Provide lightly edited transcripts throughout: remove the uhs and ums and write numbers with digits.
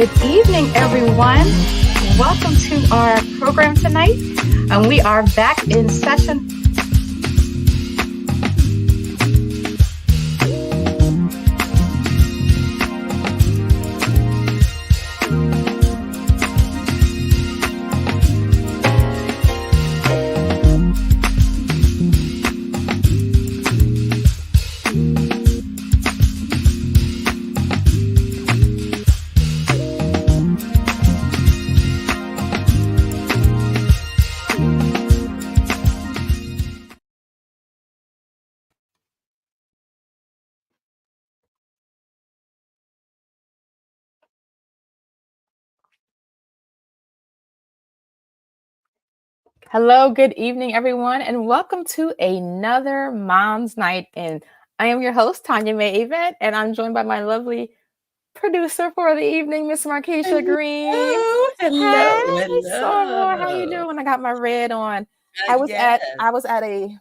Good evening, everyone. Welcome to our program tonight. And we are back in session. Hello, good evening, everyone, and welcome to another Mom's Night. And I am your host, Tanya Mae Yvette, and I'm joined by my lovely producer for the evening, Miss Markeisha Green. Hello. Soror, how you doing? I got my red on. I was at a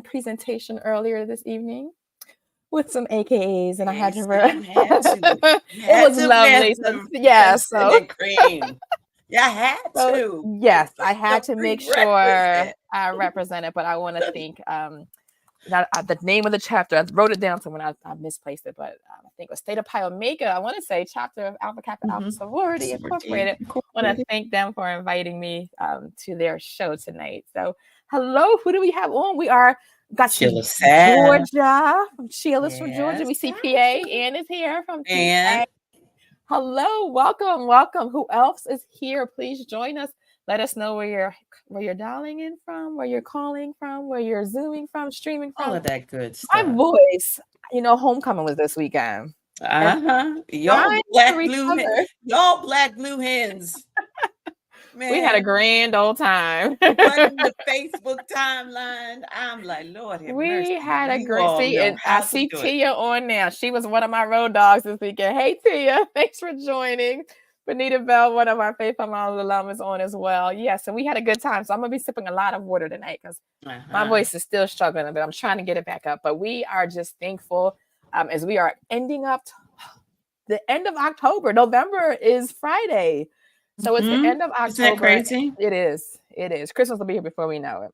presentation earlier this evening with some AKAs, and I had to wear. It was lovely. So cream. Yeah, I had to. Yes, I had to make sure I represented, but I want to thank the name of the chapter. I wrote it down somewhere. I misplaced it, but I think it was State of Pi Omega. I want to say chapter of Alpha Kappa Alpha Sorority Incorporated. I want to thank them for inviting me to their show tonight. So, hello, who do we have on? We got Sheila Georgia. Sheila's from Georgia. We see PA. Ann is here from PA. Hello, welcome. Who else is here? Please join us. Let us know where you're dialing in from, where you're calling from, where you're zooming from, streaming from. All of that good stuff. My voice, homecoming was this weekend. Y'all black blue hens. Man, we had a grand old time. Running the Facebook timeline. I'm like, Lord have mercy. We had a great and I see Tia on now. She was one of my road dogs this weekend. Hey Tia, thanks for joining. Benita Bell, one of our Faithful Moms alum, is on as well. Yes, and we had a good time. So I'm gonna be sipping a lot of water tonight because my voice is still struggling a bit. I'm trying to get it back up, but we are just thankful as we are ending up the end of October. November is Friday. So it's the end of October. Isn't that crazy? It is. Christmas will be here before we know it.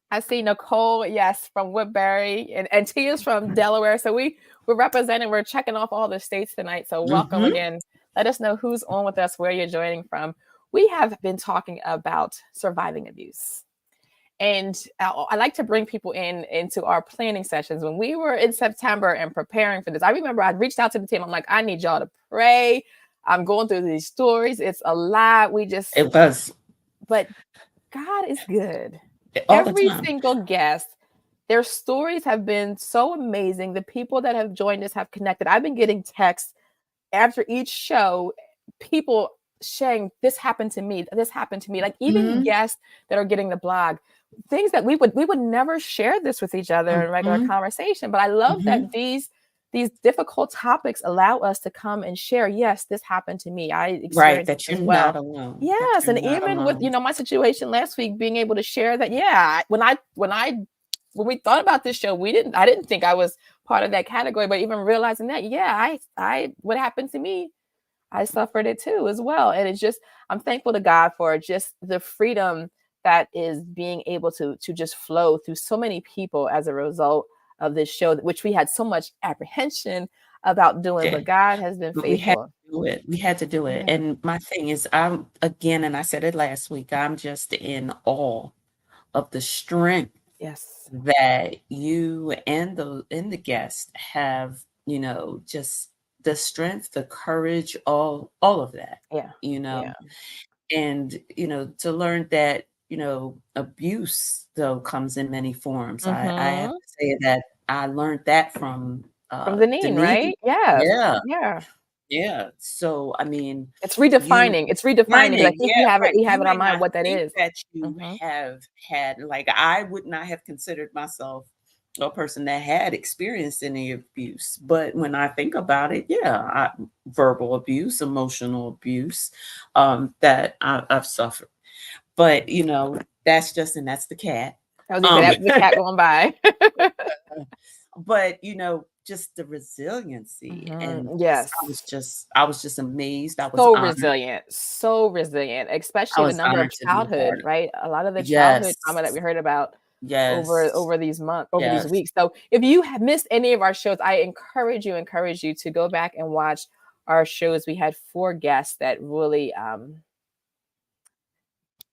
I see Nicole, yes, from Woodbury, and Tia's from Delaware. So we're representing, we're checking off all the states tonight. So welcome again. Let us know who's on with us, where you're joining from. We have been talking about surviving abuse. And I like to bring people into our planning sessions. When we were in September and preparing for this, I remember I reached out to the team. I'm like, I need y'all to pray. I'm going through these stories. It's a lot. It was. But God is good. All Every single guest, their stories have been so amazing. The people that have joined us have connected. I've been getting texts after each show, people saying, this happened to me. Like even guests that are getting the blog, things that we would never share this with each other in regular conversation. But I love that these difficult topics allow us to come and share. Yes, this happened to me. I experienced that you're not alone. Yes, and even alone. With my situation last week, being able to share that. Yeah, when we thought about this show, I didn't think I was part of that category, but even realizing that, I what happened to me, I suffered it too as well. And it's just, I'm thankful to God for just the freedom that is being able to just flow through so many people as a result of this show, which we had so much apprehension about doing, but God has been faithful. We had to do it. And my thing is, and I said it last week, I'm just in awe of the strength that you and the guest have, just the strength, the courage, all of that. And, to learn that, abuse though comes in many forms. I have to say that I learned that from Deneen, right? Yeah. So I mean, it's redefining. I think we have it on mind what that is. That you have had, like, I would not have considered myself a person that had experienced any abuse, but when I think about it, verbal abuse, emotional abuse, that I've suffered. But that's the cat. That's the cat going by. But just the resiliency, and Yes. I was just amazed. I was So honored. resilient, I especially the was number of honored to be a childhood, part of. right? A lot of the childhood trauma that Yes. we heard about Yes. over these Yes. weeks. So if you have missed any of our shows, I encourage you to go back and watch our shows. We had 4 guests that really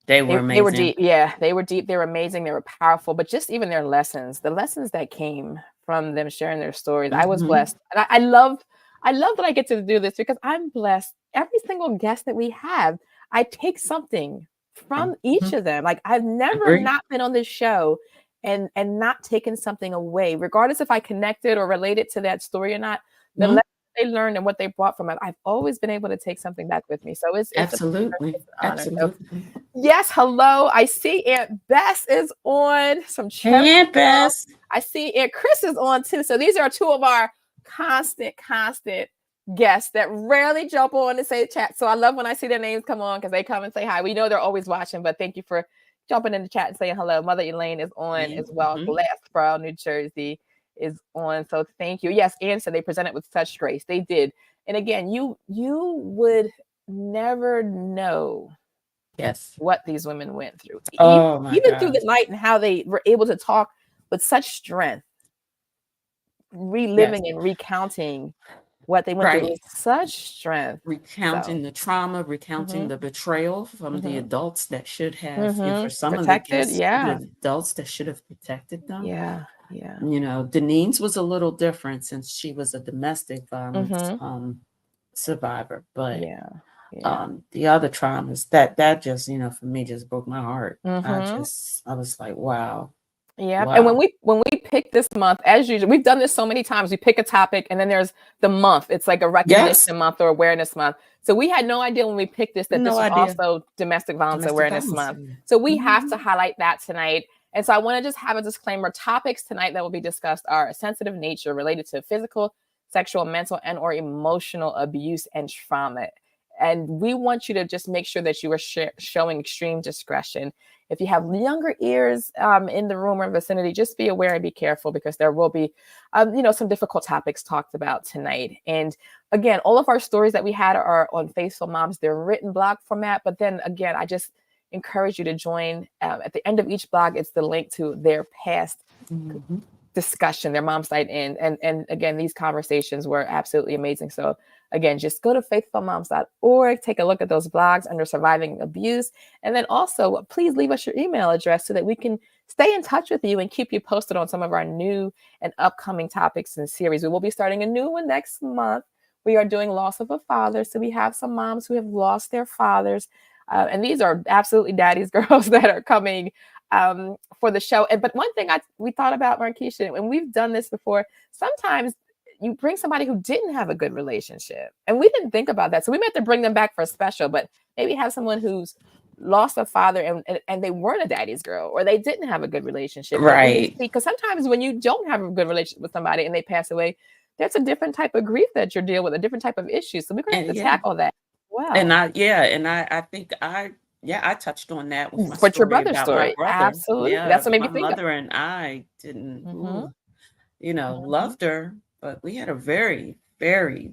They were they were amazing. deep. Yeah, they were deep. They were amazing. They were powerful. But just even their lessons, the lessons that came from them sharing their stories, I was Mhm. blessed. And I love that I get to do this because I'm blessed. Every single guest that we have, I take something from each Mhm. of them. Like I've never Agree. not been on this show and not taken something away, regardless if I connected or related to that story or not. The Mhm. lessons they learned and what they brought from it, I've always been able to take something back with me. So it's a pleasure, Absolutely. it's an honor. So Absolutely. yes, hello. I see Aunt Bess is on from Cherry. Hey, Aunt Bess. I see Aunt Chris is on too. So these are 2 of our constant guests that rarely jump on to say chat. So I love when I see their names come on because they come and say hi. We know they're always watching, but thank you for jumping in the chat and saying hello. Mother Elaine is on Yeah. as well. Mhm. Glassboro, New Jersey is on. So thank you. Yes, Ann said they presented with such grace. They did. And again, you would never know Yes. what these women went through, Oh my even through gosh. the night, and how they were able to talk with such strength, Yes. reliving and recounting what they went through Right. with such strength. So, Recounting the trauma, recounting mhm, the betrayal from the mhm, adults that should have, for some of the protected, guests, the yeah, adults that should have protected them. yeah, yeah, Denise's was a little different since she was a domestic violence mhm, survivor, but yeah, yeah, the other traumas that just, for me just broke my heart. mhm. I was like, wow, Yep, and wow. when we pick this month, as usual, we've done this so many times. We pick a topic, and then there's the month. It's like a Yes, recognition month or awareness month. So we had no idea when we picked this that this no was idea. also Domestic Violence Domestic Awareness violence. Month. So we have to Mhm. highlight that tonight. And so I want to just have a disclaimer. Topics tonight that will be discussed are a sensitive nature related to physical, sexual, mental, and or emotional abuse and trauma. And we want you to just make sure that you are showing extreme discretion. If you have younger ears in the room or vicinity, just be aware and be careful because there will be, some difficult topics talked about tonight. And again, all of our stories that we had are on Faithful Moms. They're written blog format. But then again, I just encourage you to join. At the end of each blog, it's the link to their past Mhm. discussion, their mom site in. And again, these conversations were absolutely amazing. So again, just go to faithfulmoms.org, take a look at those blogs under surviving abuse. And then also please leave us your email address so that we can stay in touch with you and keep you posted on some of our new and upcoming topics and series. We will be starting a new one next month. We are doing loss of a father. So we have some moms who have lost their fathers. And these are absolutely daddy's girls that are coming for the show. But one thing we thought about, Markeisha, and we've done this before, sometimes you bring somebody who didn't have a good relationship. And we didn't think about that. So we meant to bring them back for a special, but maybe have someone who's lost a father and they weren't a daddy's girl or they didn't have a good relationship. And when you see, Right. because sometimes when you don't have a good relationship with somebody and they pass away, there's a different type of grief that you're dealing with, a different type of issue. So we're going to And have to yeah. tackle that. And Well, I think I touched on that with my but your story brother's about my story, brother. absolutely. Yeah, That's what made my me think of. mother and I didn't, Mhm, mhm. loved her, but we had a very, very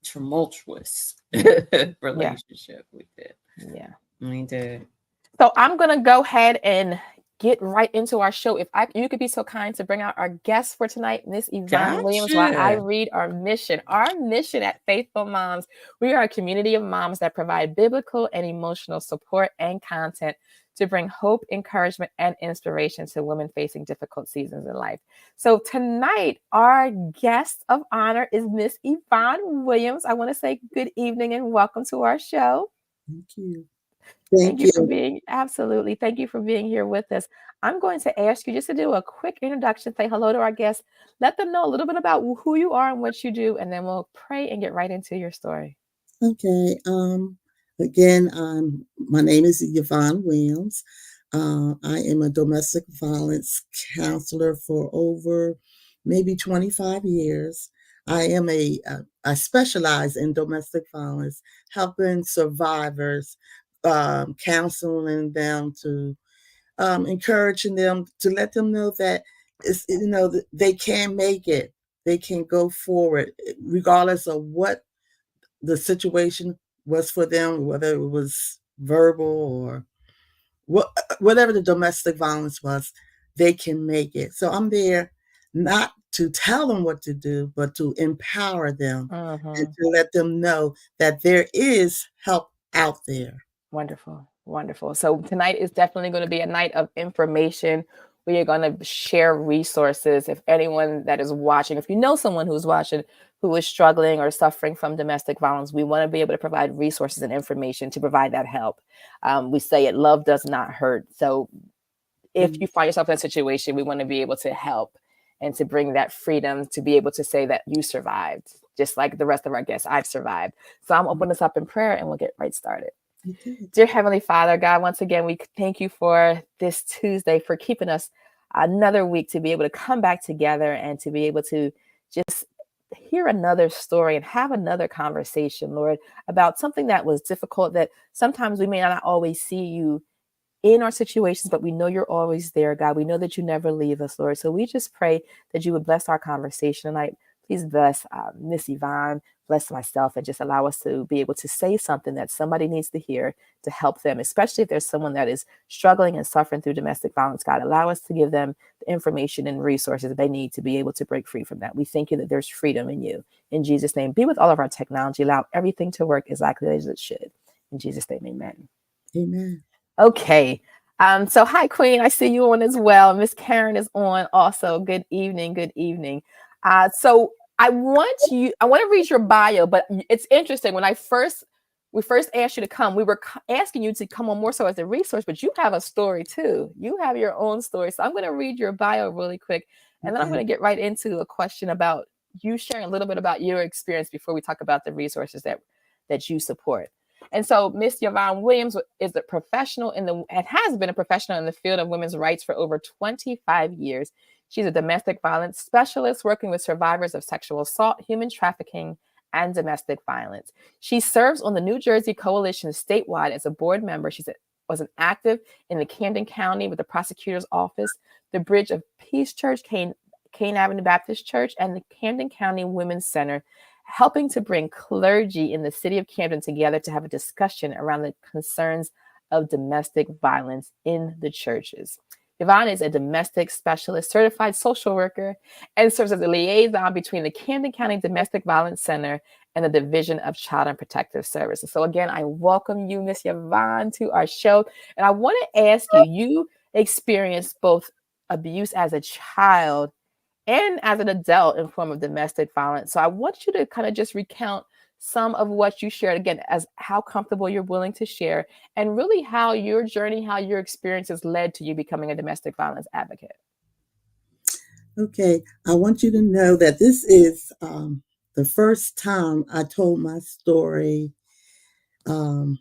tumultuous Yeah, relationship. We did. yeah. We did. So I'm gonna go ahead and get right into our show. If you could be so kind to bring out our guest for tonight, Miss Yvonne Williams, while I Gotcha. read our mission. Our mission at Faithful Moms, we are a community of moms that provide biblical and emotional support and content to bring hope, encouragement, and inspiration to women facing difficult seasons in life. So tonight, our guest of honor is Miss Yvonne Williams. I want to say good evening and welcome to our show. Thank you. Thank Thank you for you. being absolutely. Thank you for being here with us. I'm going to ask you just to do a quick introduction, say hello to our guests, let them know a little bit about who you are and what you do, and then we'll pray and get right into your story. Okay. Again, my name is Yvonne Williams. I am a domestic violence counselor for over maybe 25 years. I specialize in domestic violence, helping survivors, counseling them to encouraging them to let them know that they can make it. they can go forward, regardless of what the situation was for them, whether it was verbal or whatever the domestic violence was, they can make it. So I'm there not to tell them what to do, but to empower them and to let them know that there is help out there. Wonderful. Wonderful. So tonight is definitely going to be a night of information. We are going to share resources. If anyone that is watching, if you know someone who's watching who is struggling or suffering from domestic violence, we want to be able to provide resources and information to provide that help. We say it, love does not hurt. So if you find yourself in a situation, we want to be able to help and to bring that freedom to be able to say that you survived, just like the rest of our guests, I've survived. So I'm opening this up in prayer and we'll get right started. Dear Heavenly Father, God, once again, we thank you for this Tuesday, for keeping us another week to be able to come back together and to be able to just hear another story and have another conversation, Lord, about something that was difficult, that sometimes we may not always see you in our situations, but we know you're always there, God. We know that you never leave us, Lord. So we just pray that you would bless our conversation tonight. Please bless Miss Yvonne, bless myself, and just allow us to be able to say something that somebody needs to hear to help them, especially if there's someone that is struggling and suffering through domestic violence. God, allow us to give them the information and resources that they need to be able to break free from that. We thank you that there's freedom in you. In Jesus' name, be with all of our technology. Allow everything to work exactly as it should. In Jesus' name, amen. Amen. Okay. So hi, Queen. I see you on as well. Miss Karen is on also. Good evening. Good evening. So I want to read your bio, but it's interesting. When we first asked you to come, we were asking you to come on more so as a resource, but you have a story too. You have your own story. So I'm going to read your bio really quick, and then I'm going to get right into a question about you sharing a little bit about your experience before we talk about the resources that you support. And so Miss Yvonne Williams is a professional and has been a professional in the field of women's rights for over 25 years. She's a domestic violence specialist working with survivors of sexual assault, human trafficking, and domestic violence. She serves on the New Jersey Coalition statewide as a board member. She was an active in the Camden County with the prosecutor's office, the Bridge of Peace Church, Kane Avenue Baptist Church, and the Camden County Women's Center, helping to bring clergy in the city of Camden together to have a discussion around the concerns of domestic violence in the churches. Yvonne is a domestic specialist, certified social worker, and serves as a liaison between the Camden County Domestic Violence Center and the Division of Child and Protective Services. So again, I welcome you, Miss Yvonne, to our show. And I want to ask you experienced both abuse as a child and as an adult in form of domestic violence. So I want you to kind of just recount some of what you shared, again, as how comfortable you're willing to share, and really how your journey, how your experiences led to you becoming a domestic violence advocate. Okay, I want you to know that this is the first time I told my story to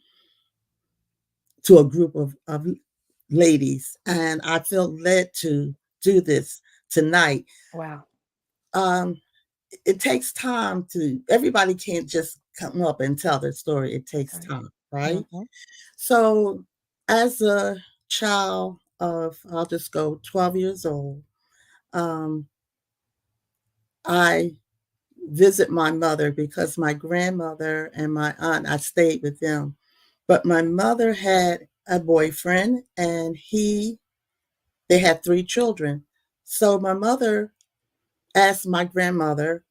a group of ladies, and I felt led to do this tonight. Wow. It takes time everybody can't just come up and tell their story. It takes time, right? Mm-hmm. So as a child of, I'll just go 12 years old, I visit my mother because my grandmother and my aunt, I stayed with them. But my mother had a boyfriend and they had 3 children. So my mother asked my grandmother,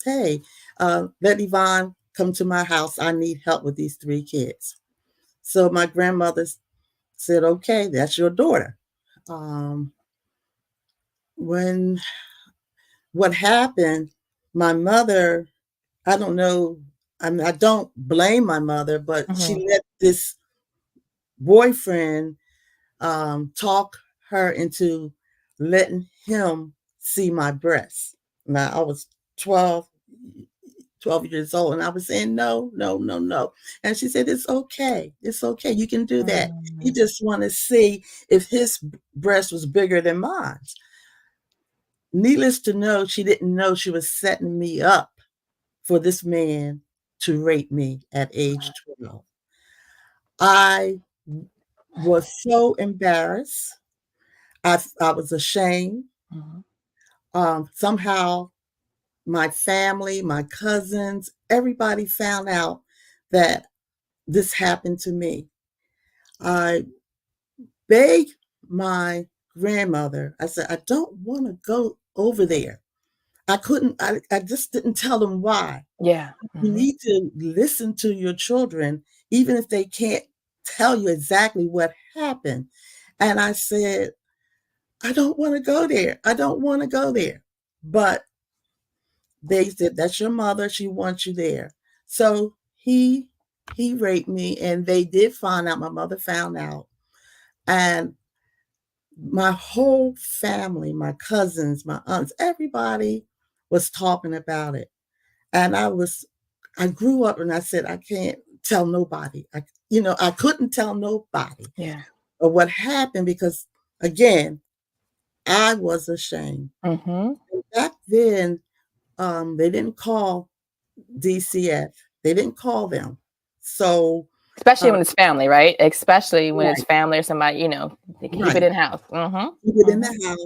hey, let Yvonne come to my house. I need help with these 3 kids. So my grandmother said, okay, that's your daughter. What happened, my mother, I don't know, I don't blame my mother, but she let this boyfriend talk her into letting him see my breasts. Now, I was 12 years old, and I was saying, no. And she said, it's okay. It's okay. You can do that. You just want to see if his breast was bigger than mine. Needless to know, she didn't know she was setting me up for this man to rape me at age 12. I was so embarrassed. I was ashamed. Somehow my family, my cousins, everybody found out that this happened to me. I begged my grandmother. I said, I don't want to go over there. I just didn't tell them why. Yeah. You need to listen to your children, even if they can't tell you exactly what happened. And I said, I don't want to go there. I don't want to go there. But they said, that's your mother. She wants you there. So he raped me, and they did find out. My mother found out. And my whole family, my cousins, my aunts, everybody was talking about it. And I grew up and I said, I can't tell nobody. I couldn't tell nobody of what happened because, again, I was ashamed. Back then, they didn't call DCF. They didn't call them. So, especially when it's family, right? Especially when it's family or somebody, they keep it in house. Keep it in the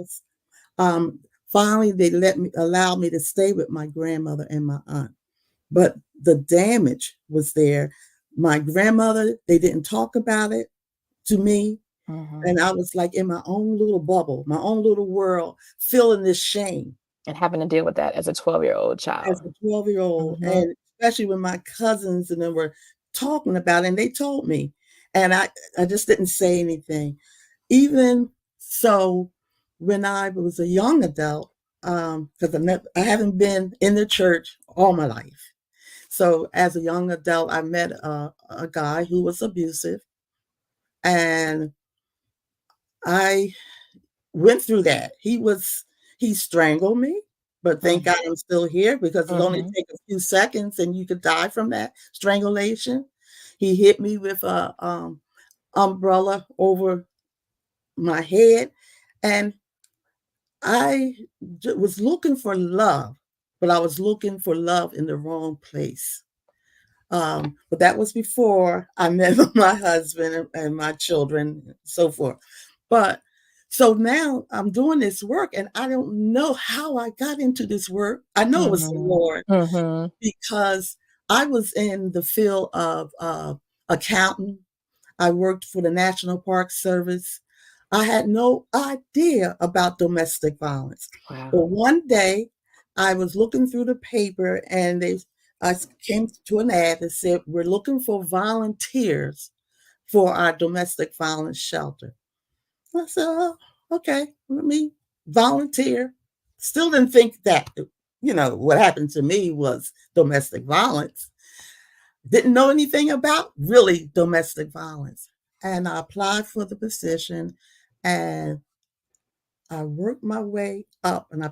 house. Finally, they allowed me to stay with my grandmother and my aunt. But the damage was there. My grandmother, they didn't talk about it to me. And I was like in my own little bubble, my own little world, feeling this shame. And having to deal with that as a 12-year-old child. As a 12-year-old. And especially when my cousins and them were talking about it, and they told me. And I just didn't say anything. Even so, when I was a young adult, because I haven't been in the church all my life. So as a young adult, I met a guy who was abusive, and I went through that. He strangled me, but thank God I'm still here because it only takes a few seconds and you could die from that strangulation. He hit me with a umbrella over my head, and I was looking for love, but I was looking for love in the wrong place. But that was before I met my husband and my children and so forth. But so now I'm doing this work, and I don't know how I got into this work. I know it was the Lord because I was in the field of accounting. I worked for the National Park Service. I had no idea about domestic violence. Wow. But one day I was looking through the paper, and I came to an ad that said, we're looking for volunteers for our domestic violence shelter. I said, oh, okay, let me volunteer. Still didn't think that, what happened to me was domestic violence. Didn't know anything about really domestic violence. And I applied for the position, and I worked my way up, and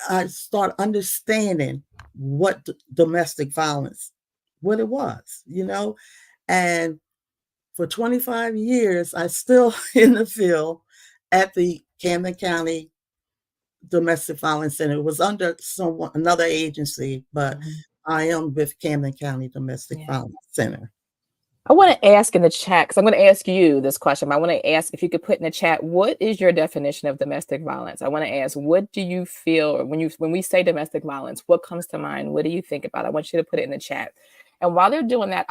I started understanding what domestic violence, what it was, and for 25 years, I still in the field at the Camden County Domestic Violence Center. It was under another agency, but I am with Camden County Domestic Violence Center. I want to ask in the chat, because I'm going to ask you this question. I want to ask if you could put in the chat, what is your definition of domestic violence? I want to ask, what do you feel when we say domestic violence? What comes to mind? What do you think about? I want you to put it in the chat. And while they're doing that,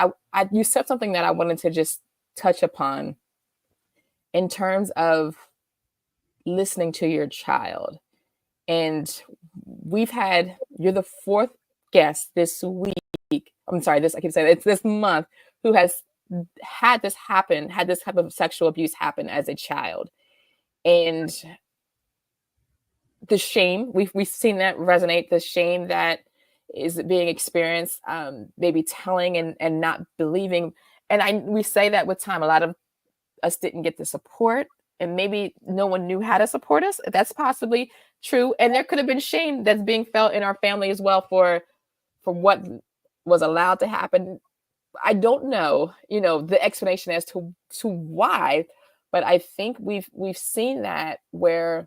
you said something that I wanted to just touch upon in terms of listening to your child. And you're the fourth guest this week. I'm sorry, I keep saying it's this month, who has had this type of sexual abuse happen as a child. And the shame, we've seen that resonate, the shame that is being experienced, maybe telling and not believing. And we say that with time, a lot of us didn't get the support, and maybe no one knew how to support us. That's possibly true. And there could have been shame that's being felt in our family as well for what was allowed to happen. I don't know, the explanation as to why, but I think we've seen that where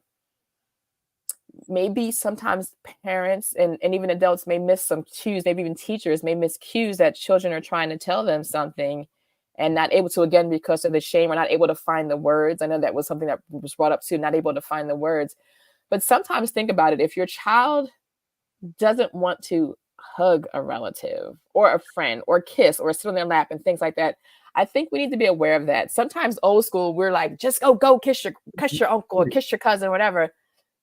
maybe sometimes parents and even adults may miss some cues, maybe even teachers may miss cues that children are trying to tell them something and not able to, again, because of the shame, or not able to find the words. I know that was something that was brought up too, not able to find the words. But sometimes think about it. If your child doesn't want to hug a relative or a friend or kiss or sit on their lap and things like that, I think we need to be aware of that. Sometimes old school, we're like, just go kiss your uncle or kiss your cousin, whatever.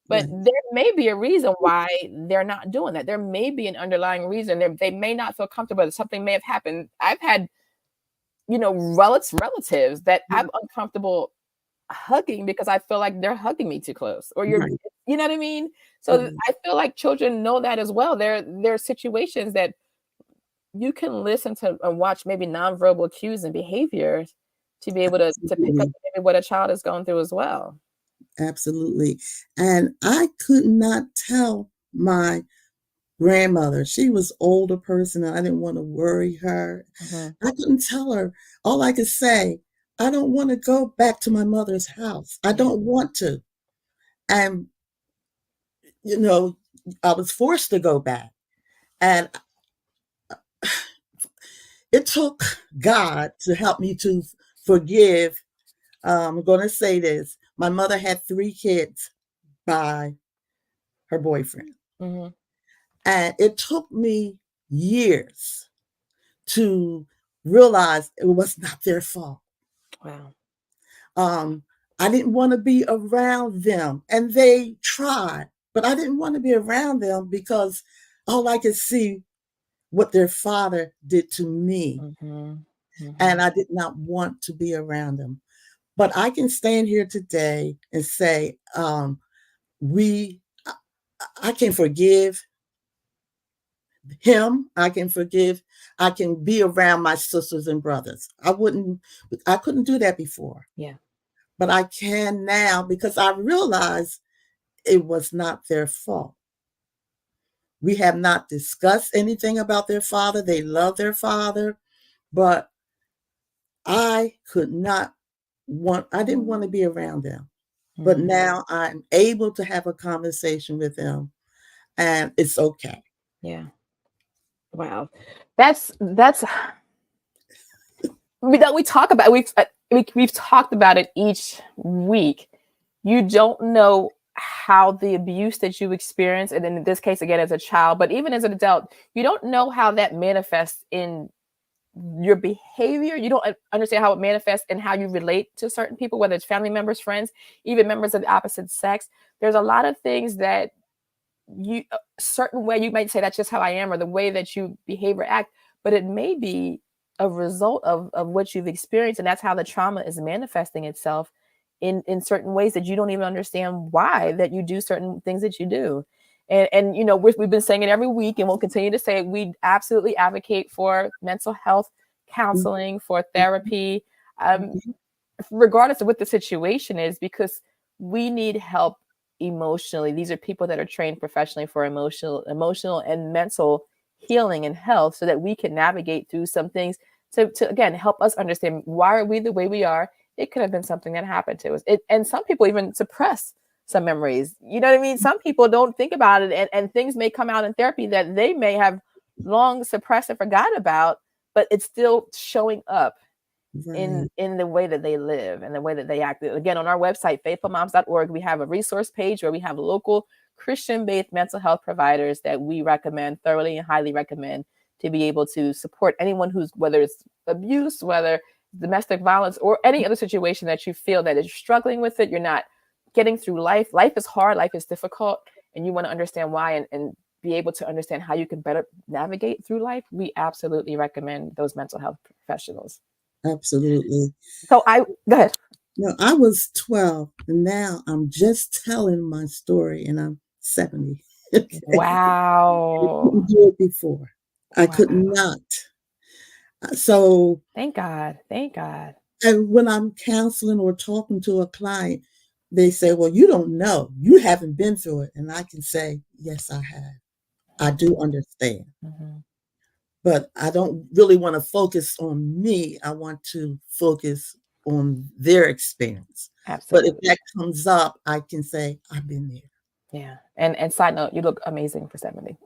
But there may be a reason why they're not doing that. There may be an underlying reason. They may not feel comfortable. Something may have happened. I've had, relatives that I'm uncomfortable hugging because I feel like they're hugging me too close, or you know what I mean? So I feel like children know that as well. There are situations that you can listen to and watch maybe nonverbal cues and behaviors to be able to pick up maybe what a child is going through as well. Absolutely. And I could not tell my grandmother. She was older person and I didn't want to worry her. I couldn't tell her. All I could say, I don't want to go back to my mother's house. I don't want to. And, I was forced to go back. And it took God to help me to forgive. I'm going to say this. My mother had 3 kids by her boyfriend. And it took me years to realize it was not their fault. Wow. I didn't want to be around them. And they tried, but I didn't want to be around them because all I could see what their father did to me. And I did not want to be around them. But I can stand here today and say, I can forgive him. I can be around my sisters and brothers. I couldn't do that before. Yeah. But I can now because I realize it was not their fault. We have not discussed anything about their father. They love their father, but I didn't want to be around them. But now I'm able to have a conversation with them and it's okay. Yeah. Wow. That's we talk about, we've talked about it each week. You don't know how the abuse that you experience, and in this case, again, as a child, but even as an adult, you don't know how that manifests in your behavior. You don't understand how it manifests in how you relate to certain people, whether it's family members, friends, even members of the opposite sex. There's a lot of things that a certain way you might say that's just how I am, or the way that you behave or act, but it may be a result of what you've experienced, and that's how the trauma is manifesting itself in certain ways that you don't even understand why that you do certain things that you do. And we've been saying it every week, and we'll continue to say it. We absolutely advocate for mental health counseling, for therapy, regardless of what the situation is, because we need help emotionally. These are people that are trained professionally for emotional and mental healing and health, so that we can navigate through some things to again help us understand why are we the way we are. It could have been something that happened to us. And some people even suppress some memories. You know what I mean? Some people don't think about it, and things may come out in therapy that they may have long suppressed and forgot about, but it's still showing up in the way that they live and the way that they act. Again, on our website, faithfulmoms.org, we have a resource page where we have local Christian-based mental health providers that we recommend, thoroughly and highly recommend, to be able to support anyone who's, whether it's abuse, whether domestic violence, or any other situation that you feel that is struggling with it. You're not getting through life. Life is hard. Life is difficult. And you want to understand why and be able to understand how you can better navigate through life. We absolutely recommend those mental health professionals. Absolutely. So go ahead. No, I was 12 and now I'm just telling my story and I'm 70. Okay. Wow. I couldn't do it before. I could not. So thank God. And when I'm counseling or talking to a client, they say, well, you don't know. You haven't been through it. And I can say, yes, I have. I do understand. But I don't really want to focus on me. I want to focus on their experience. Absolutely. But if that comes up, I can say, I've been there. Yeah. And side note, you look amazing for 70.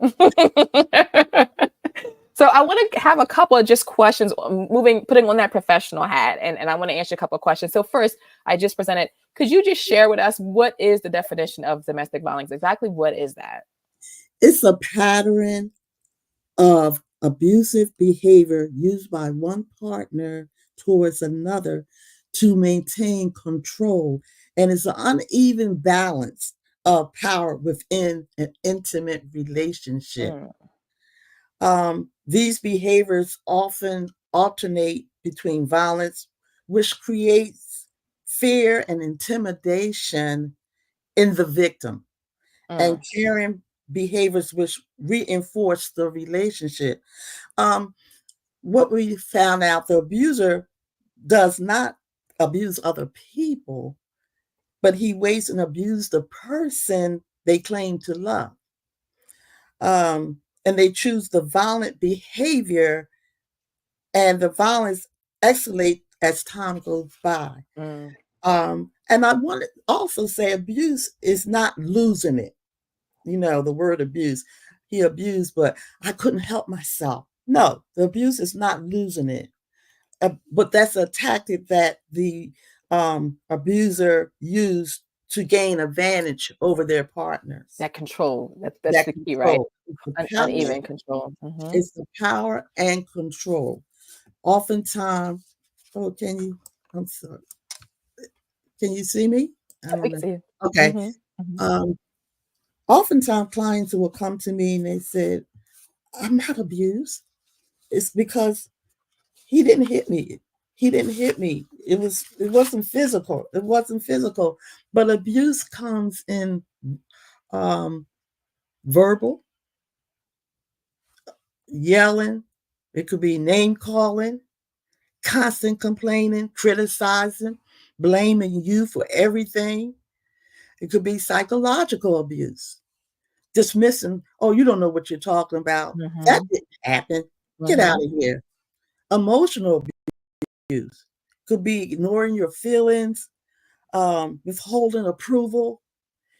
So I want to have a couple of just questions, putting on that professional hat, and I want to answer a couple of questions. So first, I just presented, could you just share with us what is the definition of domestic violence? Exactly what is that? It's a pattern of abusive behavior used by one partner towards another to maintain control, and it's an uneven balance of power within an intimate relationship. These behaviors often alternate between violence, which creates fear and intimidation in the victim, and caring behaviors which reinforce the relationship. What we found out, the abuser does not abuse other people, but he waits and abuses the person they claim to love. And they choose the violent behavior, and the violence escalates as time goes by. And I want to also say abuse is not losing it. You know, the word abuse, he abused, but I couldn't help myself. No, the abuse is not losing it. But that's a tactic that the abuser used to gain advantage over their partners. That control. That's the key, right? Uneven control. It's the power and control. Oftentimes, I'm sorry. Can you see me? We can see you. Okay. Oftentimes clients will come to me and they said, I'm not abused. It's because he didn't hit me. He didn't hit me. It wasn't physical. It wasn't physical. But abuse comes in verbal, yelling. It could be name calling, constant complaining, criticizing, blaming you for everything. It could be psychological abuse, dismissing, oh, you don't know what you're talking about. That didn't happen. Get out of here. Emotional abuse could be ignoring your feelings, withholding approval.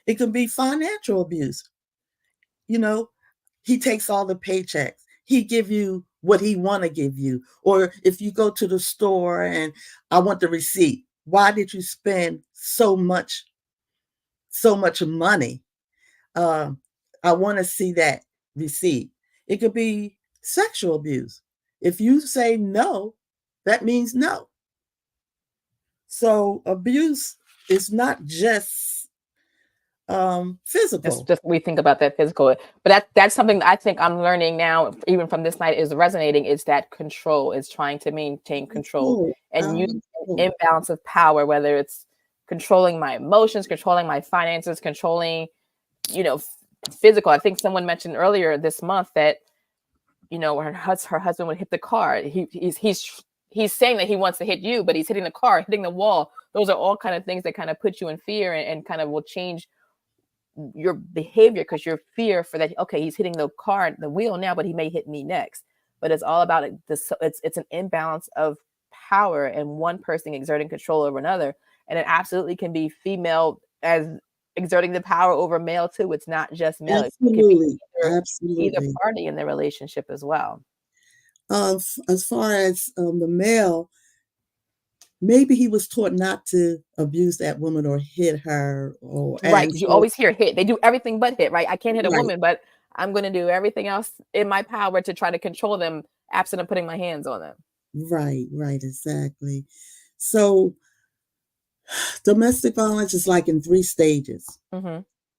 It could be financial abuse. You know, he takes all the paychecks. He give you what he want to give you. Or if you go to the store and I want the receipt, why did you spend so much money? I want to see that receipt. It could be sexual abuse. If you say no, that means no. So abuse is not just physical. Just we think about that physical, but that's something that I think I'm learning now, even from this night, is resonating. Is that control is trying to maintain control and use imbalance of power, whether it's controlling my emotions, controlling my finances, controlling, physical. I think someone mentioned earlier this month that, her husband would hit the car. He's saying that he wants to hit you, but he's hitting the car, hitting the wall. Those are all kind of things that kind of put you in fear and kind of will change your behavior because your fear for that. Okay, he's hitting the wheel now, but he may hit me next. But it's all about it's an imbalance of power and one person exerting control over another. And it absolutely can be female as exerting the power over male too. It's not just male. Absolutely. Either party in the relationship as well. As far as the male, maybe he was taught not to abuse that woman or hit her. Right, because you always hear hit. They do everything but hit, right? I can't hit a woman, but I'm going to do everything else in my power to try to control them, absent of putting my hands on them. Right, exactly. So domestic violence is like in 3 stages.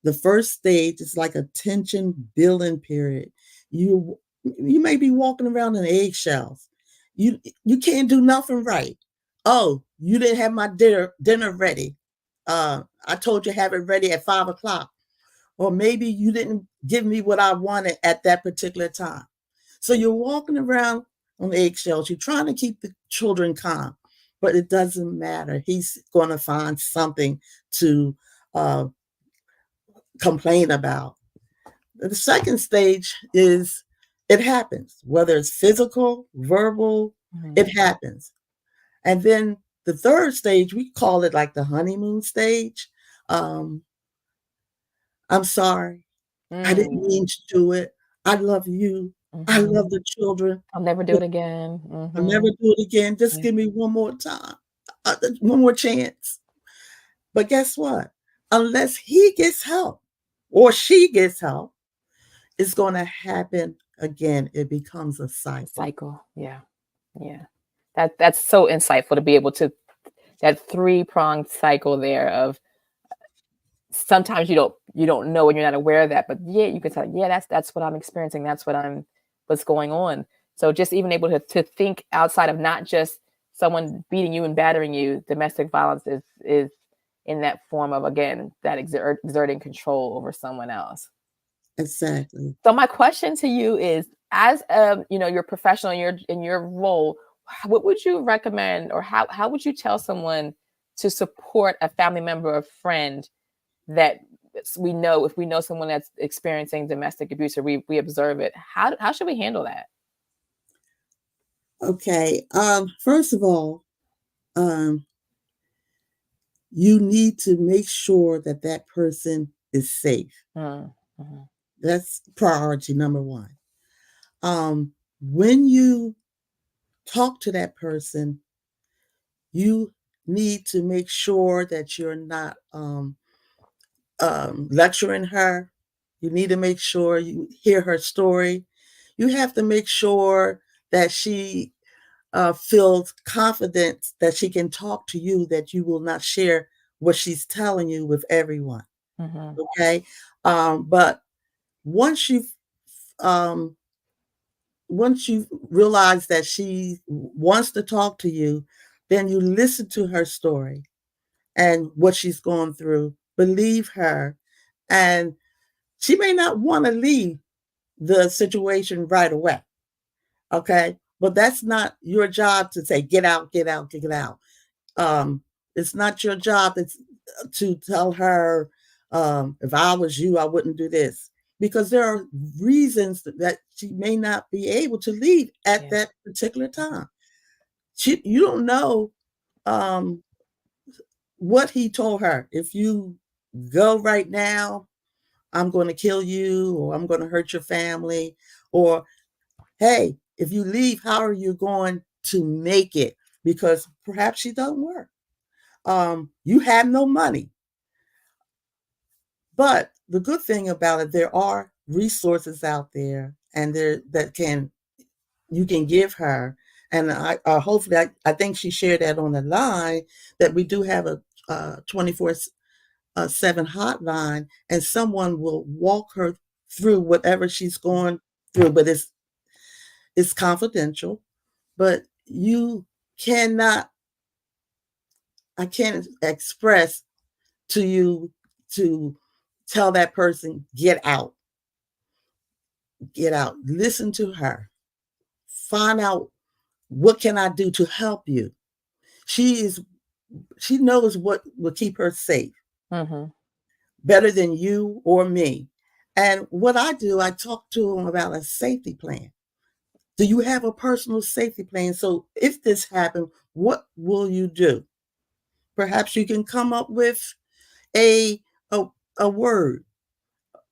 The first stage is like a tension building period. You may be walking around in eggshells. You can't do nothing right. Oh, you didn't have my dinner ready. I told you have it ready at 5 o'clock. Or maybe you didn't give me what I wanted at that particular time. So you're walking around on eggshells. You're trying to keep the children calm, but it doesn't matter. He's going to find something to complain about. The second stage is it happens, whether it's physical, verbal, it happens. And then the third stage, we call it like the honeymoon stage. I'm sorry. I didn't mean to do it. I love you. I love the children. I'll never do it again. I'll never do it again. Just give me one more time, one more chance. But guess what? Unless he gets help or she gets help, it's going to happen again. It becomes a cycle. Yeah. That's so insightful to be able to, that 3-pronged cycle there of, sometimes you don't know and you're not aware of that, but you can tell, that's what I'm experiencing. That's what's going on. So just even able to think outside of not just someone beating you and battering you. Domestic violence is in that form of, again, that exerting control over someone else. Exactly. So my question to you is, as you're professional in your role, what would you recommend, or how would you tell someone to support a family member or friend that if we know someone that's experiencing domestic abuse, or we observe it? How should we handle that? Okay. First of all, you need to make sure that person is safe. Mm-hmm. That's priority number one. When you talk to that person, you need to make sure that you're not lecturing her. You need to make sure you hear her story. You have to make sure that she feels confident that she can talk to you, that you will not share what she's telling you with everyone. Mm-hmm. Okay. But once you realize that she wants to talk to you, then you listen to her story and what she's going through. Believe her. And she may not want to leave the situation right away. Okay. But that's not your job to say, get out, get out, get out. It's not your job to tell her, if I was you, I wouldn't do this. Because there are reasons that she may not be able to leave at that particular time. You don't know what he told her. If you go right now, I'm going to kill you, or I'm going to hurt your family, or hey, if you leave, how are you going to make it? Because perhaps she doesn't work. You have no money. But the good thing about it, there are resources out there, and you can give her. And I hopefully, I think she shared that on the line, that we do have a 24/7 hotline, and someone will walk her through whatever she's going through. But it's confidential. But I can't express to you to tell that person, get out. Get out. Listen to her. Find out, what can I do to help you? She knows what will keep her safe. Mm-hmm. Better than you or me. And what I do, I talk to them about a safety plan. Do you have a personal safety plan? So if this happens, what will you do? Perhaps you can come up with a word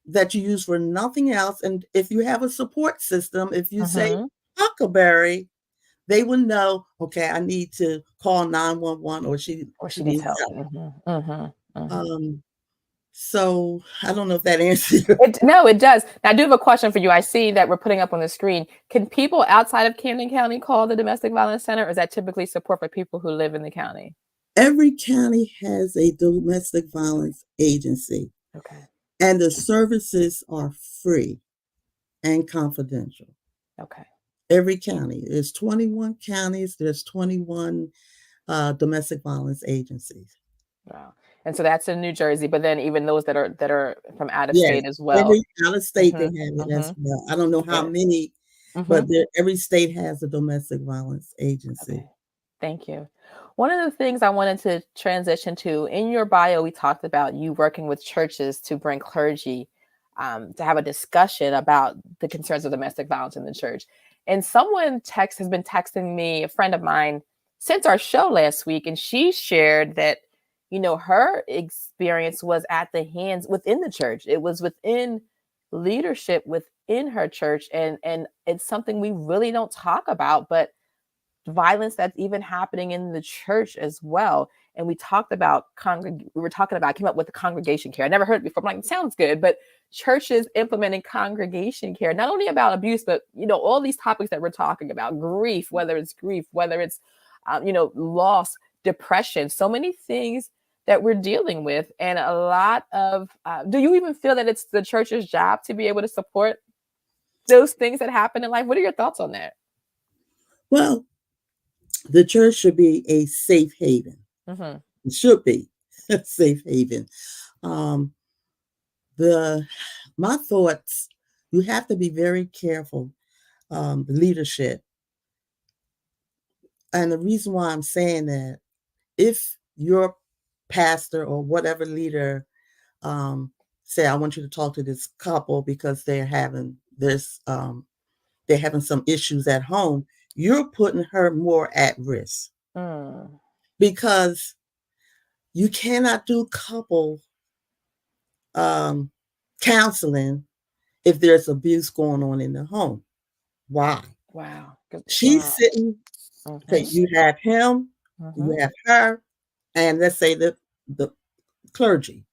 that you use for nothing else. And if you have a support system, if you say huckleberry, they will know, okay, I need to call 911, or she needs help. Mm-hmm. Mm-hmm. Mm-hmm. So I don't know if that answers you. No, it does. Now, I do have a question for you. I see that we're putting up on the screen. Can people outside of Camden County call the Domestic Violence Center, or is that typically support for people who live in the county? Every county has a domestic violence agency. Okay. And the services are free and confidential. Okay. Every county. There's 21 counties. There's 21 domestic violence agencies. Wow. And so that's in New Jersey, but then even those that are from out of state as well. Every out of state they have it as well. I don't know how many, but every state has a domestic violence agency. Okay. Thank you. One of the things I wanted to transition to, in your bio, we talked about you working with churches to bring clergy to have a discussion about the concerns of domestic violence in the church. And someone has been texting me, a friend of mine, since our show last week, and she shared that, her experience was at the hands within the church. It was within leadership in her church, and it's something we really don't talk about, but violence that's even happening in the church as well. And we talked about we were talking about, came up with the congregation care. I never heard it before. I'm like, it sounds good, but churches implementing congregation care, not only about abuse, but all these topics that we're talking about, grief, whether it's loss, depression, so many things that we're dealing with. And a lot of, do you even feel that it's the church's job to be able to support those things that happen in life? What are your thoughts on that? Well, the church should be a safe haven. Mm-hmm. It should be a safe haven. My thoughts, you have to be very careful, the leadership. And the reason why I'm saying that, if your pastor or whatever leader say, I want you to talk to this couple because they're having some issues at home, you're putting her more at risk. Because you cannot do couple counseling if there's abuse going on in the home. Why? Wow. She's sitting, okay, you have him, you have her, and let's say the clergy.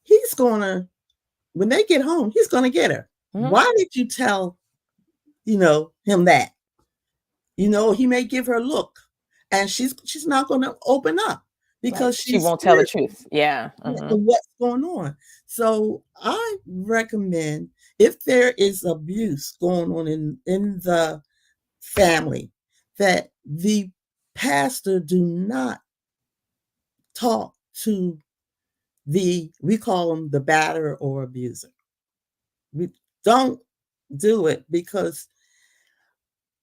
He's gonna, when they get home, he's gonna get her. Why did you tell him that? He may give her a look, and she's not gonna open up because she won't tell the truth. Yeah. What's going on? So I recommend, if there is abuse going on in the family, that the pastor do not talk to we call them the batterer or abuser. We don't do it, because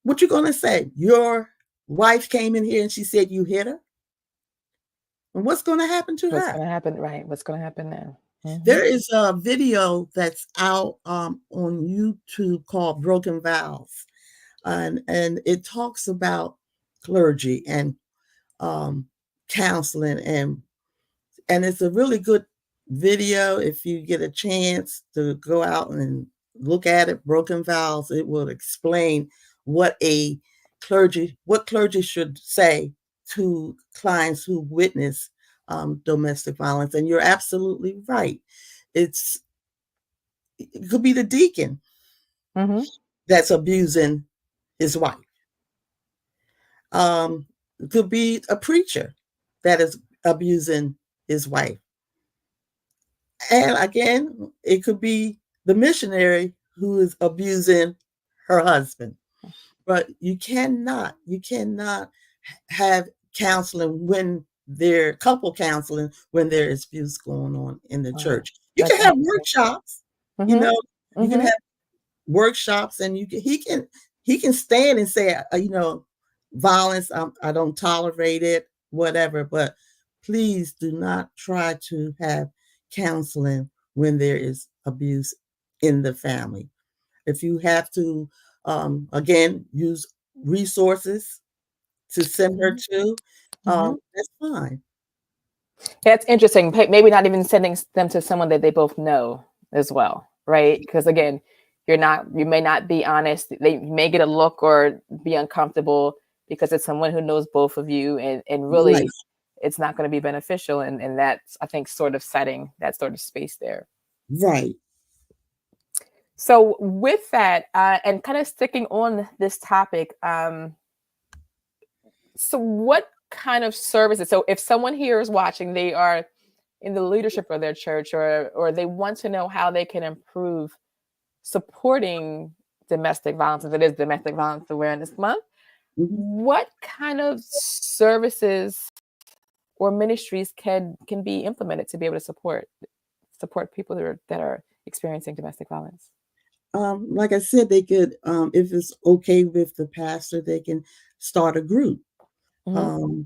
what you're going to say, your wife came in here and she said you hit her? And what's going to happen to her? What's going to happen? Right. What's going to happen now? There is a video that's out on YouTube called Broken Vows. And it talks about clergy and counseling, and it's a really good video. If you get a chance to go out and look at it, Broken Vows, it will explain what clergy should say to clients who witness domestic violence. And you're absolutely right. It could be the deacon that's abusing his wife. It could be a preacher that is abusing his wife. And again, it could be the missionary who is abusing her husband. But you cannot have counseling couple counseling when there is abuse going on in the church. You can have workshops, you can have workshops, and he can stand and say, violence, I don't tolerate it, whatever. But please do not try to have counseling when there is abuse in the family. If you have to, again, use resources to send her to, that's fine. That's interesting. Maybe not even sending them to someone that they both know as well, right? Because again, you may not be honest. They may get a look or be uncomfortable because it's someone who knows both of you, and really, right, it's not going to be beneficial. And that's, I think, sort of setting that sort of space there. Right. So with that, and kind of sticking on this topic, so what kind of services? So if someone here is watching, they are in the leadership of their church, or they want to know how they can improve supporting domestic violence, if it is Domestic Violence Awareness Month, what kind of services or ministries can be implemented to be able to support people that are experiencing domestic violence? Like I said, they could, if it's okay with the pastor, they can start a group for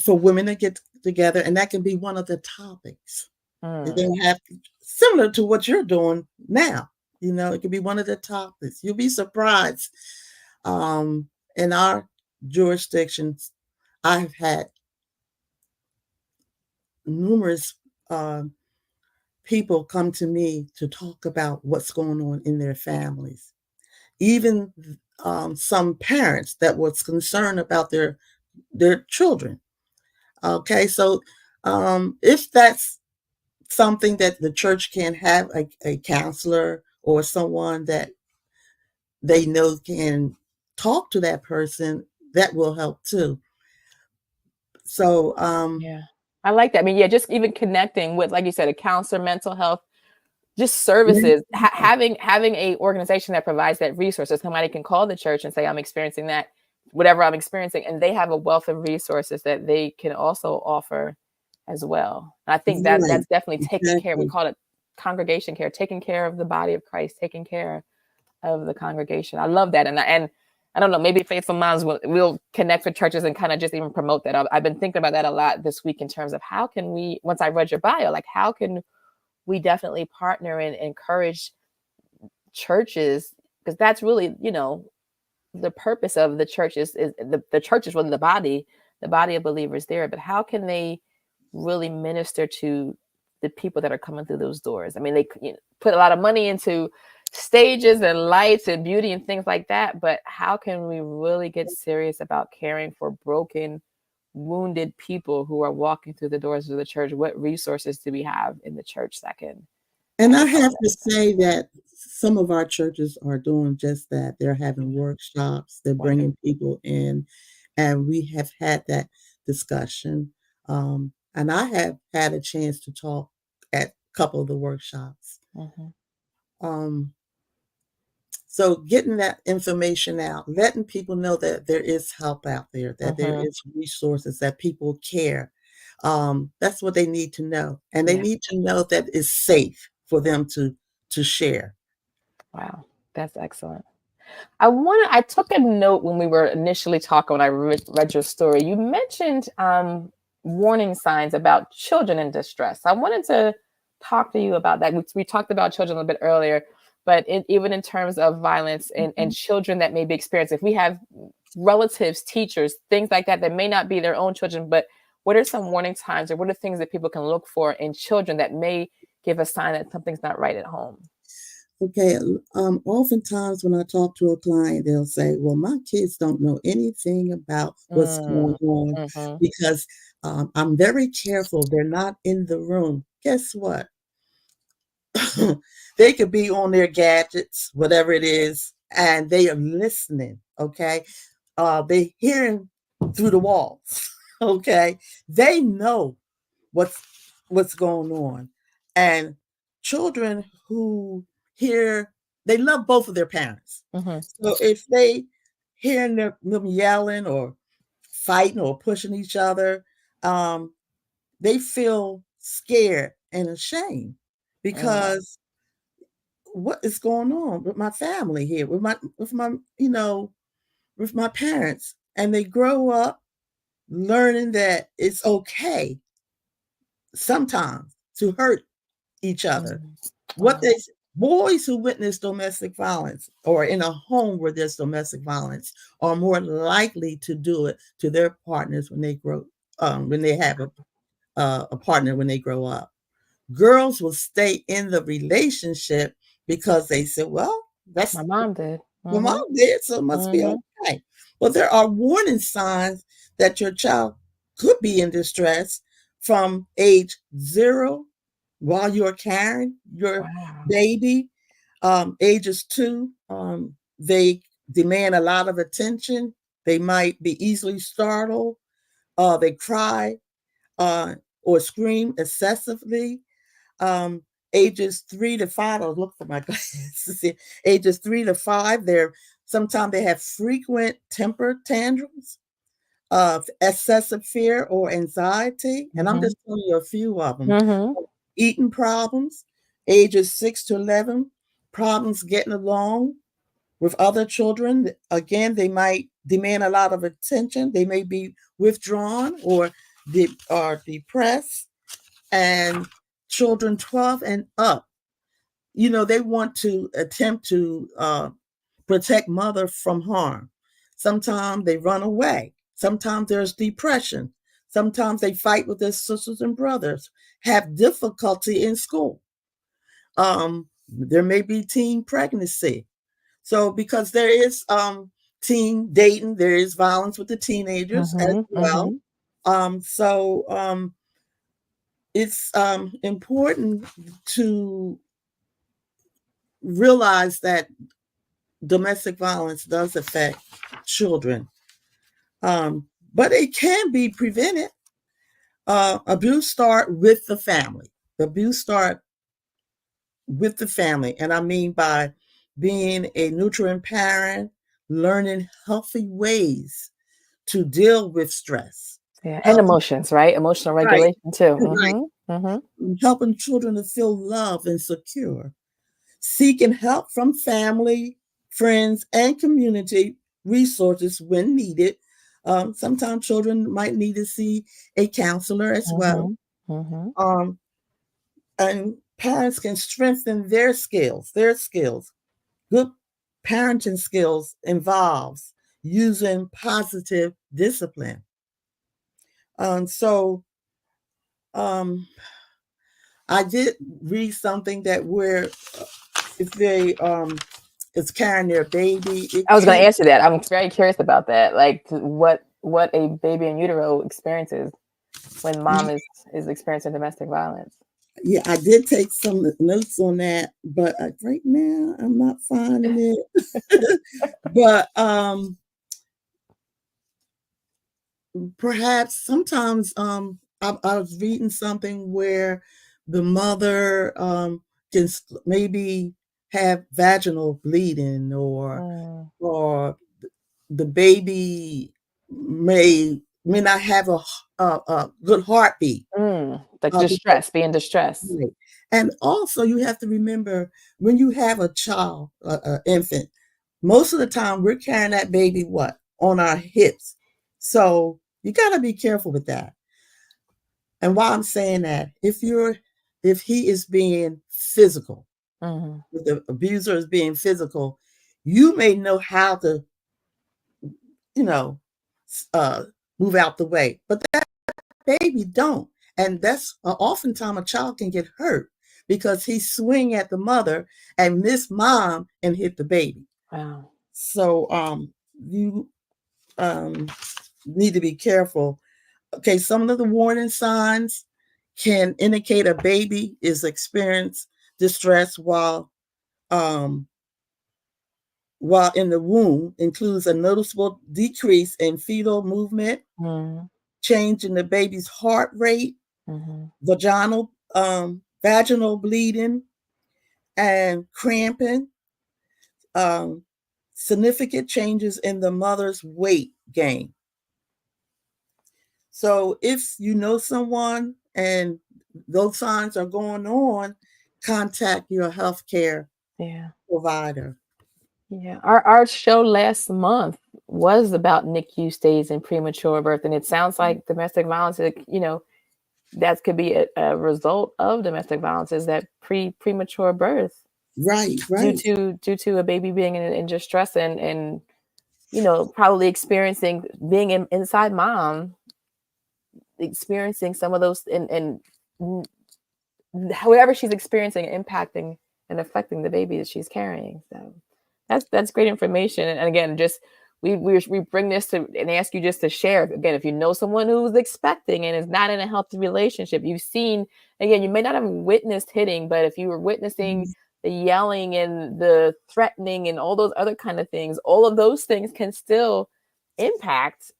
women to get together, and that can be one of the topics. They don't have similar to what you're doing now. It could be one of the topics. You'll be surprised. In our jurisdictions, I've had numerous people come to me to talk about what's going on in their families. Even some parents that was concerned about their children. Okay, so if that's something that the church can have a counselor or someone that they know can talk to that person, that will help too. So yeah, I like that. I mean, yeah, just even connecting with, like you said, a counselor, mental health, just services, having a organization that provides that resources. Somebody can call the church and say, I'm experiencing that, whatever I'm experiencing, and they have a wealth of resources that they can also offer as well. And I think that that's definitely taking care. We call it congregation care, taking care of the body of Christ, taking care of the congregation. I love that. And I don't know, maybe Faithful Moms will connect with churches and kind of just even promote that. I've been thinking about that a lot this week in terms of how can we, once I read your bio, like how can we definitely partner and encourage churches, because that's really, you know, the purpose of the church is the church is really the body of believers there. But how can they really minister to the people that are coming through those doors? I mean, they put a lot of money into stages and lights and beauty and things like that, but how can we really get serious about caring for broken, wounded people who are walking through the doors of the church? What resources do we have in the church that can? And I have to say that some of our churches are doing just that. They're having workshops, they're bringing people in, and we have had that discussion. And I have had a chance to talk at a couple of the workshops. So getting that information out, letting people know that there is help out there, that there is resources, that people care. That's what they need to know. And they need to know that it's safe for them to share. Wow, that's excellent. I took a note when we were initially talking, when I read your story. You mentioned warning signs about children in distress. I wanted to talk to you about that. We talked about children a little bit earlier, but even in terms of violence and children that may be experiencing, if we have relatives, teachers, things like that may not be their own children, but what are some warning signs, or what are things that people can look for in children that may give a sign that something's not right at home? Okay, oftentimes when I talk to a client, they'll say, well, my kids don't know anything about what's going on because I'm very careful. They're not in the room. Guess what? They could be on their gadgets, whatever it is, and they are listening, okay? They hearing through the walls, okay? They know what's going on. And children who hear, they love both of their parents. So if they hearing them yelling or fighting or pushing each other, they feel scared and ashamed because what is going on with my family here, with my with my parents? And they grow up learning that it's okay sometimes to hurt each other. Boys who witness domestic violence or in a home where there's domestic violence are more likely to do it to their partners when they grow when they have a partner when they grow up. Girls will stay in the relationship because they said, well, that's my mom did. My mom did, so it must be okay. But there are warning signs that your child could be in distress from age 0 while you're carrying your baby. Ages 2, they demand a lot of attention. They might be easily startled. They cry or scream excessively. Ages 3 to 5, I'll look for my glasses. Ages 3 to 5, sometimes they have frequent temper tantrums, excessive fear or anxiety. And I'm just telling you a few of them. Eating problems. Ages 6 to 11, problems getting along with other children. Again, they might demand a lot of attention. They may be withdrawn or are depressed. And children 12 and up, they want to attempt to protect mother from harm. Sometimes they run away. Sometimes there's depression. Sometimes they fight with their sisters and brothers, have difficulty in school. There may be teen pregnancy. So because there is teen dating, there is violence with the teenagers as well. It's important to realize that domestic violence does affect children, but it can be prevented. Abuse start with the family. Abuse start with the family, and I mean by being a nurturing parent, learning healthy ways to deal with stress. Yeah, and emotions, right? Emotional regulation too. Helping children to feel loved and secure. Seeking help from family, friends, and community resources when needed. Sometimes children might need to see a counselor as well. And parents can strengthen their skills. Good parenting skills involves using positive discipline. I did read something that where if they is carrying their baby. I was going to answer that. I'm very curious about that. Like what a baby in utero experiences when mom is experiencing domestic violence. Yeah, I did take some notes on that, but right now I'm not finding it. But perhaps sometimes I was reading something where the mother can maybe have vaginal bleeding, or the baby may not have a good heartbeat. Like distress, being distressed. Right. And also you have to remember when you have a child, an infant, most of the time we're carrying that baby on our hips. So you got to be careful with that. And why I'm saying that, if he is being physical, if the abuser is being physical, you may know how to, move out the way, but that baby don't. And that's oftentimes a child can get hurt because he swing at the mother and miss mom and hit the baby. Wow. So you need to be careful. Okay, some of the warning signs can indicate a baby is experiencing distress while in the womb, includes a noticeable decrease in fetal movement, change in the baby's heart rate, vaginal bleeding, and cramping, significant changes in the mother's weight gain. So if you know someone and those signs are going on, contact your healthcare provider. Yeah, our show last month was about NICU stays and premature birth, and it sounds like domestic violence, that could be a result of domestic violence, is that premature birth, right, due to a baby being in distress and probably experiencing being inside mom, experiencing some of those and however she's experiencing, impacting and affecting the baby that she's carrying. So that's great information. And again, just we bring this to and ask you just to share. Again, if you know someone who's expecting and is not in a healthy relationship, you've seen, again, you may not have witnessed hitting, but if you were witnessing the yelling and the threatening and all those other kind of things, all of those things can still impact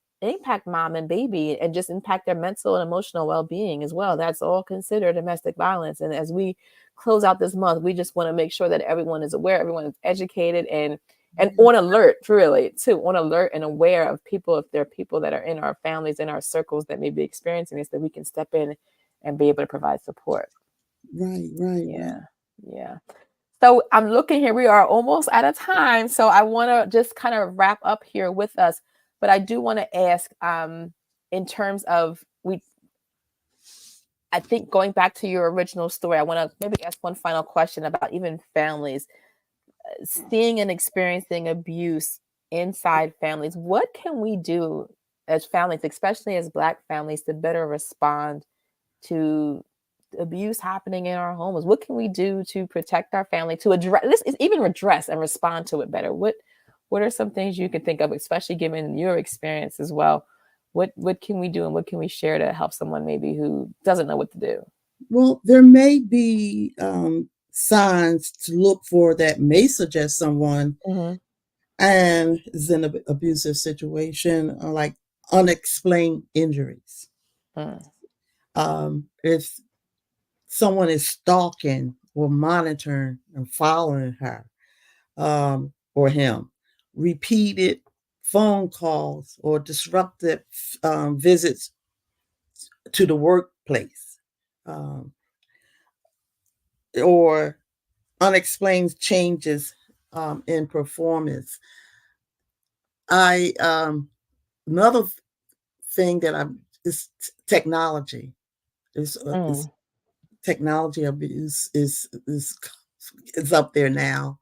mom and baby and just impact their mental and emotional well-being as well. That's all considered domestic violence. And as we close out this month, we just want to make sure that everyone is aware, everyone is educated and on alert, really, too, on alert and aware of people, if there are people that are in our families, in our circles that may be experiencing this, that we can step in and be able to provide support. Right. Yeah. So I'm looking here, we are almost out of time. So I want to just kind of wrap up here with us. But I do want to ask, in terms of I think going back to your original story, I want to maybe ask one final question about even families seeing and experiencing abuse inside families. What can we do as families, especially as Black families, to better respond to abuse happening in our homes? What can we do to protect our family, to address this, even redress and respond to it better? What are some things you can think of, especially given your experience as well? What can we do and what can we share to help someone maybe who doesn't know what to do? Well, there may be signs to look for that may suggest someone and is in an abusive situation, like unexplained injuries. If someone is stalking or monitoring and following her or him, repeated phone calls or disruptive visits to the workplace, or unexplained changes in performance. Another thing that is technology. Is technology abuse is up there now.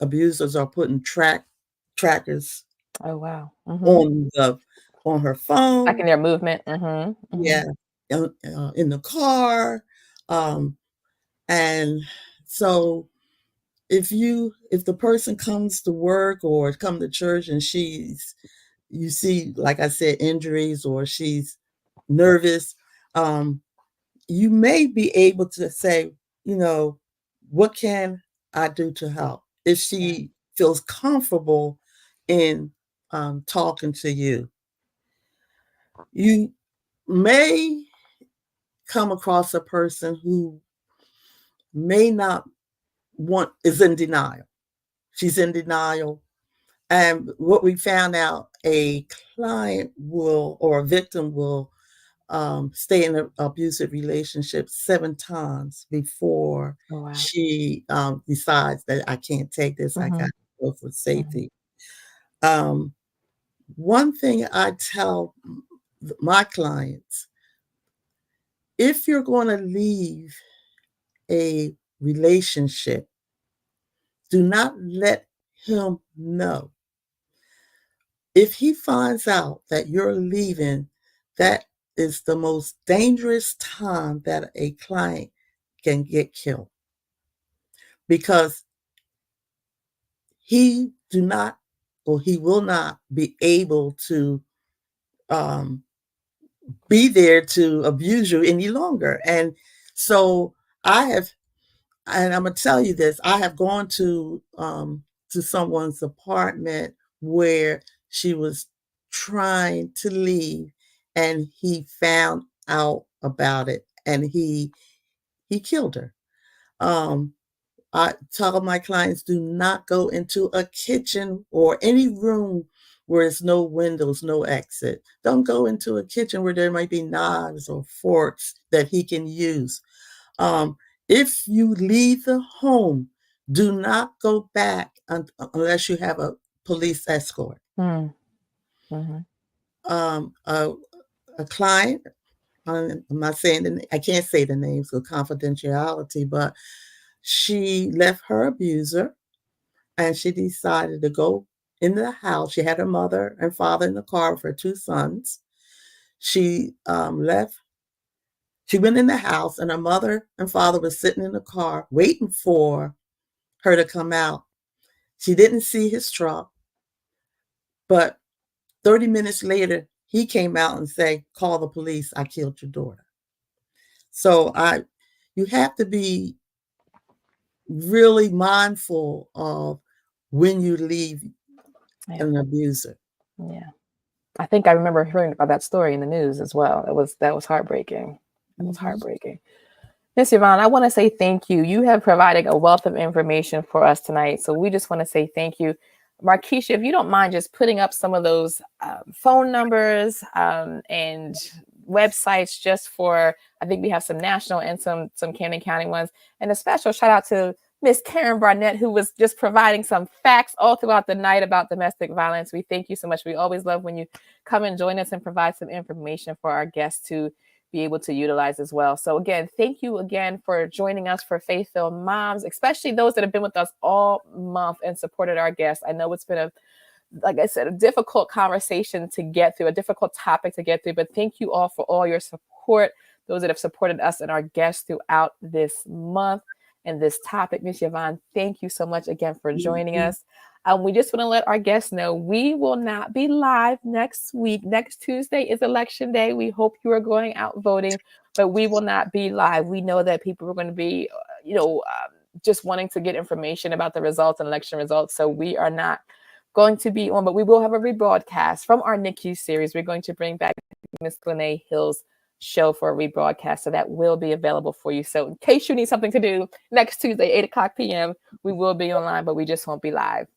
Abusers are putting trackers. Oh wow! On her phone, tracking their movement. Yeah, in the car, and so if the person comes to work or come to church and you see, like I said, injuries, or she's nervous, you may be able to say, what can I do to help? If she feels comfortable in talking to you, you may come across a person who may not is in denial. She's in denial. And what we found out, a client or a victim will stay in an abusive relationship 7 times before she decides that I can't take this. I got to go for safety. One thing I tell my clients, if you're going to leave a relationship, do not let him know. If he finds out that you're leaving, that is the most dangerous time that a client can get killed, because he will not be able to be there to abuse you any longer. And so and I'm gonna tell you this, I have gone to someone's apartment where she was trying to leave, and he found out about it, and he killed her. I tell my clients, do not go into a kitchen or any room where there's no windows, no exit. Don't go into a kitchen where there might be knives or forks that he can use. If you leave the home, do not go back unless you have a police escort. A client, I'm not saying I can't say the names of confidentiality, but she left her abuser and she decided to go in the house. She had her mother and father in the car with her 2 sons. She left. She went in the house, and her mother and father were sitting in the car waiting for her to come out. She didn't see his truck, but 30 minutes later, he came out and said, "Call the police. I killed your daughter." So you have to be really mindful of when you leave an abuser. Yeah. I think I remember hearing about that story in the news as well. That was heartbreaking. It was heartbreaking. Miss Yvonne, I want to say thank you. You have provided a wealth of information for us tonight. So we just want to say thank you. Markeisha, if you don't mind just putting up some of those phone numbers and websites just for, I think we have some national and some Camden County ones. And a special shout out to Miss Karen Barnett, who was just providing some facts all throughout the night about domestic violence. We thank you so much. We always love when you come and join us and provide some information for our guests to be able to utilize as well. So again, thank you again for joining us for Faith-Filled Moms, especially those that have been with us all month and supported our guests. I know it's been a like I said, a difficult conversation to get through, a difficult topic to get through. But thank you all for all your support, those that have supported us and our guests throughout this month and this topic. Miss Yvonne, thank you so much again for joining us. We just want to let our guests know we will not be live next week. Next Tuesday is election day. We hope you are going out voting, but we will not be live. We know that people are going to be, just wanting to get information about the results and election results. So we are not going to be on, but we will have a rebroadcast from our NICU series. We're going to bring back Miss Glenée Hill's show for a rebroadcast. So that will be available for you. So in case you need something to do next Tuesday, 8:00 p.m., we will be online, but we just won't be live.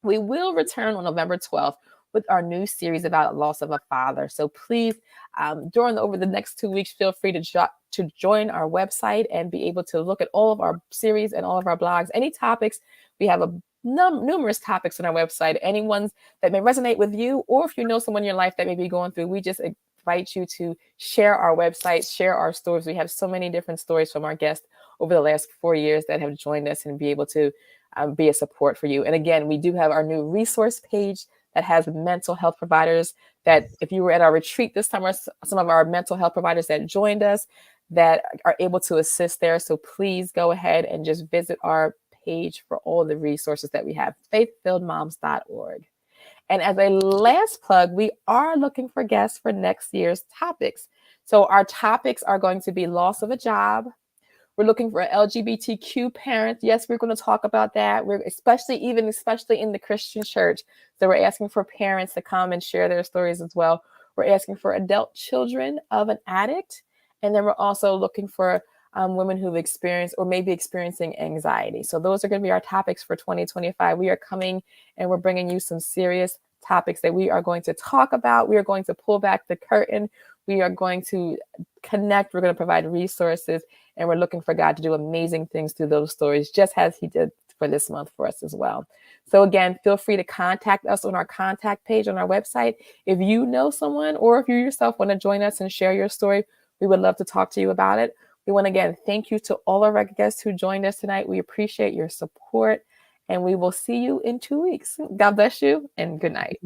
We will return on November 12th with our new series about loss of a father. So please, over the next 2 weeks, feel free to join our website and be able to look at all of our series and all of our blogs. Any topics, we have numerous topics on our website. Any ones that may resonate with you, or if you know someone in your life that may be going through, we just invite you to share our website, share our stories. We have so many different stories from our guests over the last 4 years that have joined us and be able to be a support for you. And again, we do have our new resource page that has mental health providers that if you were at our retreat this summer, some of our mental health providers that joined us that are able to assist there. So please go ahead and just visit our page for all the resources that we have, faithfilledmoms.org. And as a last plug, we are looking for guests for next year's topics. So our topics are going to be loss of a job. We're looking for LGBTQ parents. Yes, we're going to talk about that. We're especially in the Christian church. So we're asking for parents to come and share their stories as well. We're asking for adult children of an addict. And then we're also looking for women who've experienced or may be experiencing anxiety. So those are going to be our topics for 2025. We are coming and we're bringing you some serious topics that we are going to talk about. We are going to pull back the curtain. We are going to connect. We're going to provide resources. And we're looking for God to do amazing things through those stories, just as he did for this month for us as well. So again, feel free to contact us on our contact page on our website. If you know someone or if you yourself want to join us and share your story, we would love to talk to you about it. We want to again thank you to all of our guests who joined us tonight. We appreciate your support and we will see you in 2 weeks. God bless you and good night.